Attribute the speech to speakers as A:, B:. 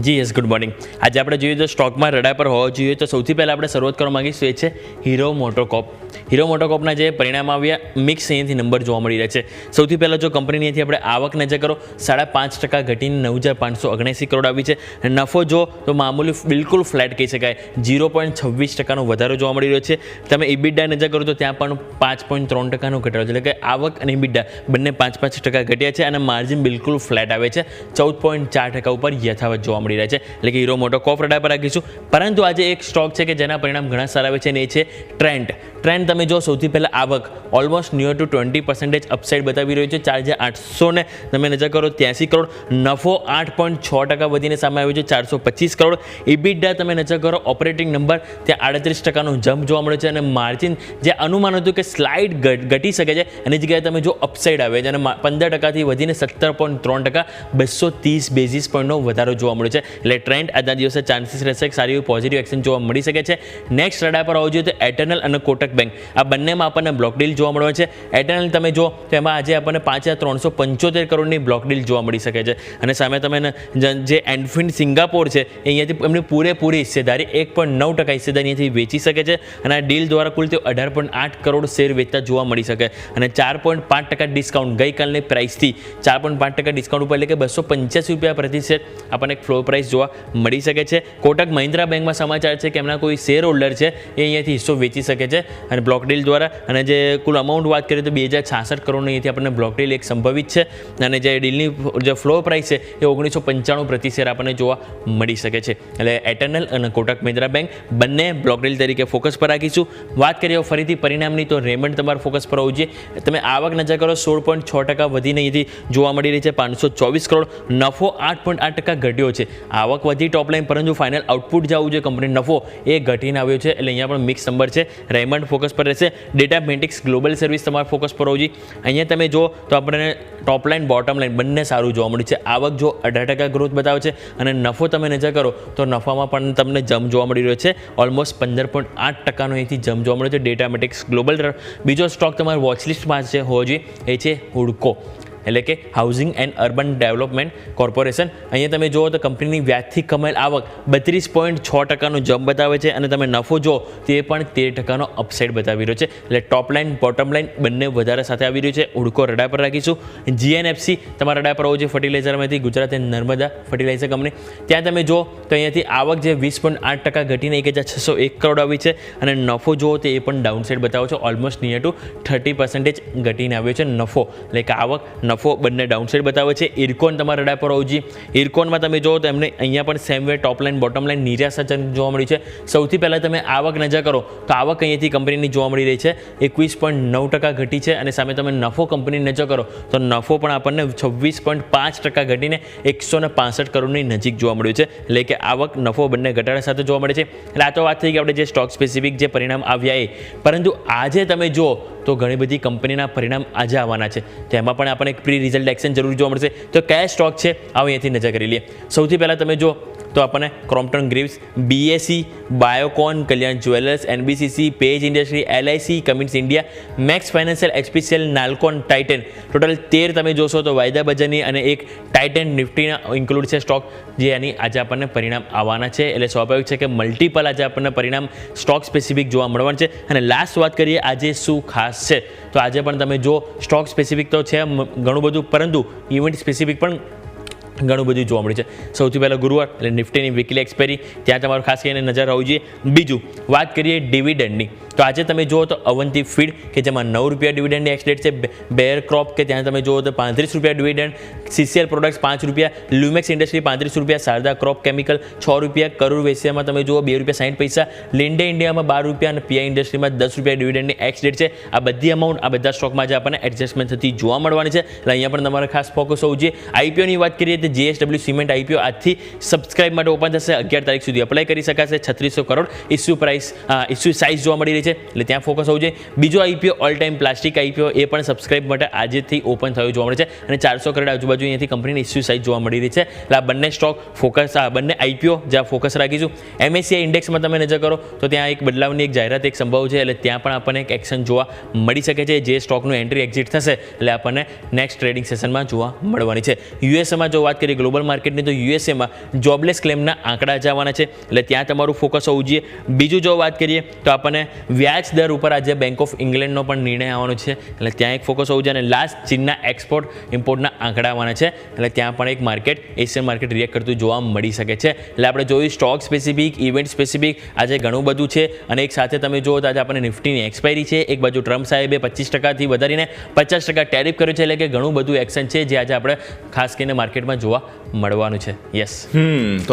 A: જી yes, good morning. આજે આપણે જોઈએ તો સ્ટોકમાં રડા પર હોવો જોઈએ તો સૌથી પહેલાં આપણે શરૂઆત કરવા માગીશું એ છે હીરો મોટોકોપ. હીરો મોટોકોપના જે પરિણામ આવ્યા મિક્સ અહીંયાથી નંબર જોવા મળી રહ્યા છે. સૌથી પહેલાં જો કંપનીની અહીંથી આપણે આવક નજર કરો 5.5% ઘટીને 9,579 કરોડ આવી છે. નફો જો તો મામૂલી બિલકુલ ફ્લેટ કહી શકાય, 0.26%નો વધારો જોવા મળી રહ્યો છે. તમે ઇબિડા નજર કરો તો ત્યાં પણ 5.3%નો ઘટાડો છે, એટલે કે આવક અને ઇબિડા બંને 5% ઘટ્યા છે અને માર્જિન બિલકુલ ફ્લેટ આવે છે, 14.4% ઉપર યથાવત જોવા મળી રહ્યા છે. એટલે કે હીરો મોટોકોપ રડા પર રાખીશું. પરંતુ આજે એક સ્ટોક છે કે જેના પરિણામ ઘણા સારા આવે છે અને એ છે ટ્રેન્ડ. તમે જો સૌથી પહેલાં આવક ઓલમોસ્ટ નિયર ટુ 20% અપસાઇડ બતાવી રહ્યો છે, 4,800 ને તમે નજર કરો 83 કરોડ. નફો 8.6% વધીને સામે આવ્યો છે, 425 કરોડ. ઇબિડા તમે નજર કરો ઓપરેટિંગ નંબર ત્યાં 38%નો જમ્પ જોવા મળે છે અને માર્જિન જે અનુમાન હતું કે સ્લાઇડ ઘટી શકે છે એની જગ્યાએ તમે જો અપસાઇડ આવે છે અને 15%થી વધીને 17.3%, 230 બેઝિસ પોઈન્ટનો વધારો જોવા મળ્યો છે. એટલે ટ્રેન્ડ આજના દિવસે ચાન્સીસ રહેશે કે સારી પોઝિટિવ એક્શન જોવા મળી શકે છે. નેક્સ્ટ રડા પર આવવું જોઈએ તો એટર્નલ અને કોટક બેંક, આ બંનેમાં આપણને બ્લોક ડીલ જોવા મળવા છે. એટર્નલ તમે જો તો એમાં આજે આપણને 5,375 કરોડની બ્લોક ડીલ જોવા મળી શકે છે અને સામે તમે જે એન્ડફિન સિંગાપોર છે એ અહીંયાથી એમની પૂરેપૂરી હિસ્સેદારી 1.9% હિસ્સેદારી અહીંયાથી વેચી શકે છે અને આ ડીલ દ્વારા કુલ તેઓ 18.8 કરોડ શેર વેચતા જોવા મળી શકે અને 4.5% ડિસ્કાઉન્ટ ગઈકાલની પ્રાઇસથી 4.5% ડિસ્કાઉન્ટ ઉપર, એટલે કે ₹285 પ્રતિ શેર આપણને એક ફ્લોર પ્રાઇસ જોવા મળી શકે છે. કોટક મહિન્દ્રા બેંકમાં સમાચાર છે કે એમના કોઈ શેર હોલ્ડર છે એ અહીંયાથી હિસ્સો વેચી શકે છે અને બ્લોક ડીલ દ્વારા. અને જે કુલ અમાઉન્ટ વાત કરીએ તો 2,066 કરોડની અહીંયાથી આપણને બ્લોક ડીલ એક સંભવિત છે અને જે ડીલની જે ફ્લોર પ્રાઇસ છે એ 1995 પ્રતિ શેર આપણને જોવા મળી શકે છે. એટલે એટર્નલ અને કોટક મહિન્દ્રા બેંક બંને બ્લોક ડીલ તરીકે ફોકસ પર રાખીશું. વાત કરીએ ફરીથી પરિણામની તો રેમન્ડ તમારા ફોકસ પર હોવું જોઈએ. તમે આવક નજર કરો 16.6% વધીને અહીંથી જોવા મળી રહી છે, 524 કરોડ. નફો 8.8% ઘટ્યો છે. આવક વધી ટોપલાઇન, પરંતુ ફાઇનલ આઉટપુટ જવું જોઈએ કંપની નફો એ ઘટીને આવ્યો છે, એટલે અહીંયા પણ મિક્સ નંબર છે. રેમન્ડ ફોકસ પર રહેશે. ડેટા મેટ્રિક્સ ગ્લોબલ સર્વિસ તમારા ફોકસ પર હોવું જોઈએ. અહીંયા તમે જો તો આપણને ટોપ લાઇન બોટમ લાઇન બંને સારું જોવા મળ્યું છે. આવક જો 18% ગ્રોથ બતાવે છે અને નફો તમે નજર કરો તો નફામાં પણ તમને જમ્પ જોવા મળી રહ્યો છે, ઓલમોસ્ટ 15.8%નો અહીંથી જમ્પ જોવા મળ્યો છે. Data matrix global. બીજો સ્ટોક તમારા વોચલિસ્ટમાં છે હોવો જોઈએ એ છે હુડકો, એટલે કે housing and urban development corporation. અહીંયા તમે જુઓ તો કંપનીની વ્યાજથી કમાયેલ આવક 32.6%નો જમ્પ બતાવે છે અને તમે નફો જો તે પણ 13%નો અપસાઇડ બતાવી રહ્યો છે. એટલે ટોપ લાઇન બોટમ લાઇન બંને વધારે સાથે આવી રહ્યું છે. હુડકો રડા પર રાખીશું. જીએનએફસી તમારા રડા પર હોવું જોઈએ ફર્ટિલાઇઝરમાંથી, ગુજરાત નર્મદા ફર્ટિલાઇઝર કંપની. ત્યાં તમે જુઓ તો અહીંયાથી આવક જે 20.8% ઘટીને 1,601 કરોડ આવી છે અને નફો જુઓ તો એ પણ ડાઉનસાઇડ બતાવો છો, ઓલમોસ્ટ નિયર ટુ 30% ઘટીને આવ્યો છે નફો. એટલે કે આવક નફો બંને ડાઉનસાઇડ બતાવે છે. ઇરકોન તમારા રડા પર હોવું જોઈએ. ઇરકોનમાં તમે જુઓ તો એમને અહીંયા પણ સેમ વે ટોપ લાઇન બોટમ લાઇન નિરાશાજનક જોવા મળી છે. સૌથી પહેલાં તમે આવક નજર કરો તો આવક અહીંયાથી કંપનીની જોવા મળી રહી છે 21.9% ઘટી છે અને સામે તમે નફો કંપની નજર કરો તો નફો પણ આપણને 26.5% ઘટીને 165 કરોડની નજીક જોવા મળ્યું છે. એટલે કે આવક નફો બંને ઘટાડા સાથે જોવા મળે છે. એટલે આ તો વાત થઈ કે આપણે જે સ્ટોક સ્પેસિફિક જે પરિણામ આવ્યા એ, પરંતુ આજે તમે જુઓ તો ઘણી બધી કંપનીના પરિણામ આજે આવવાના છે, તેમાં પણ આપણને એક પ્રી રિઝલ્ટ એક્શન જરૂર જોવા મળશે. તો કયા સ્ટોક છે આવો અહીંયાથી નજર કરી લઈએ. સૌથી પહેલાં તમે જો તો આપણને Crompton Greaves, BSE, Biocon, Kalyan jewellers, NBCC, Page Industry, LIC, Cummins India, Max Financial, HPCL, Nalco, Titan, total 13 તમે જોશો તો વાયદા બજારની અને એક ટાઇટન નિફ્ટીના ઇન્ક્લુડ છે સ્ટોક, જે એની આજે આપણને પરિણામ આવવાના છે. એટલે સ્વાભાવિક છે કે મલ્ટિપલ આજે આપણને પરિણામ સ્ટોક સ્પેસિફિક જોવા મળવાનું છે. અને લાસ્ટ વાત કરીએ આજે શું ખાસ છે તો આજે પણ તમે જો સ્ટોક સ્પેસિફિક તો છે ઘણું બધું, પરંતુ ઇવેન્ટ સ્પેસિફિક પણ ઘણું બધું જોવા મળે છે. સૌથી પહેલાં ગુરુવાર એટલે નિફ્ટીની વીકલી એક્સપાયરી, ત્યાં તમારું ખાસ કરીને નજર આવવું જોઈએ. બીજું વાત કરીએ ડિવિડન્ડની તો આજે તમે જુઓ તો અવંતી ફીડ કે જેમાં ₹9 ડિવિડન્ડની એક્સ ડેટ છે. બેર ક્રોપ કે ત્યાં તમે જુઓ તો ₹35 dividend. CCL products ₹5, Lumax industry ₹35, Sharda crop chemical ₹6, crore વેસિયામાં તમે જુઓ ₹2.60, લિન્ડે ઇન્ડિયામાં ₹12 અને પીઆઈ ઇન્ડસ્ટ્રીમાં ₹10 ડિવિડન્ડની એક્સ ડેટ છે. આ બધી અમાઉન્ટ આ બધા સ્ટોકમાં આજે આપણને એડજસ્ટમેન્ટ થતી જોવા મળવાની છે. એટલે અહીંયા પણ તમારે ખાસ ફોકસ હોવું જોઈએ. આઈપીઓની વાત કરીએ તો JSW સિમેન્ટ આઈપીઓ આજથી સબસ્ક્રાઇબ માટે ઓપન થશે. 11 તારીખ સુધી અપ્લાય કરી શકાશે. 3600 કરોડ ઇસ્યુ સાઇઝ જોવા મળી રહી છે. છે, એટલે ત્યાં ફોકસ હોવું જોઈએ. બીજો IPO all time plastic IPO એ પણ સબસ્ક્રાઇબ માટે આજથી ઓપન થયું જોવા મળે છે અને 400 કરોડ આજુબાજુ અહીંયાથી કંપનીની ઇસ્યુ સાઇઝ જોવા મળી રહી છે. એટલે આ બંને સ્ટોક ફોકસ, આ બંને આઈપીઓ જ્યાં ફોકસ રાખીશું. MSCI ઇન્ડેક્સમાં તમે નજર કરો તો ત્યાં એક બદલાવની એક જાહેરાત એક સંભવ છે, એટલે ત્યાં પણ આપણને એક એક્શન જોવા મળી શકે છે. જે સ્ટોકનું એન્ટ્રી એક્ઝિટ થશે એટલે આપણને નેક્સ્ટ ટ્રેડિંગ સેશનમાં જોવા મળવાની છે. યુએસએમાં જો વાત કરીએ ગ્લોબલ માર્કેટની, તો યુએસએમાં જોબલેસ ક્લેમના આંકડા જ આવવાના છે, એટલે ત્યાં તમારું ફોકસ હોવું જોઈએ. બીજું જો વાત કરીએ તો આપણને વ્યાજ દર ઉપર આજે બેંક ઓફ ઇંગ્લેન્ડનો પણ નિર્ણય આવવાનો છે, એટલે ત્યાં એક ફોકસ હોવું જોઈએ. અને લાસ્ટ ચીનના એક્સપોર્ટ ઇમ્પોર્ટના આંકડા આવવાના છે, એટલે ત્યાં પણ એક માર્કેટ, એશિયન માર્કેટ રિએક્ટ કરતું જોવા મળી શકે છે. એટલે આપણે જોયું સ્ટોક સ્પેસિફિક, ઇવેન્ટ સ્પેસિફિક આજે ઘણું બધું છે. અને એક સાથે તમે જુઓ તો આજે આપણને નિફ્ટીની એક્સપાયરી છે, એક બાજુ ટ્રમ્પ સાહેબે 25% વધારીને 50% ટેરિફ કર્યું છે, એટલે કે ઘણું બધું એક્શન છે જે આજે આપણે ખાસ કરીને માર્કેટમાં જોવા મળવાનું છે. યસ.
B: તો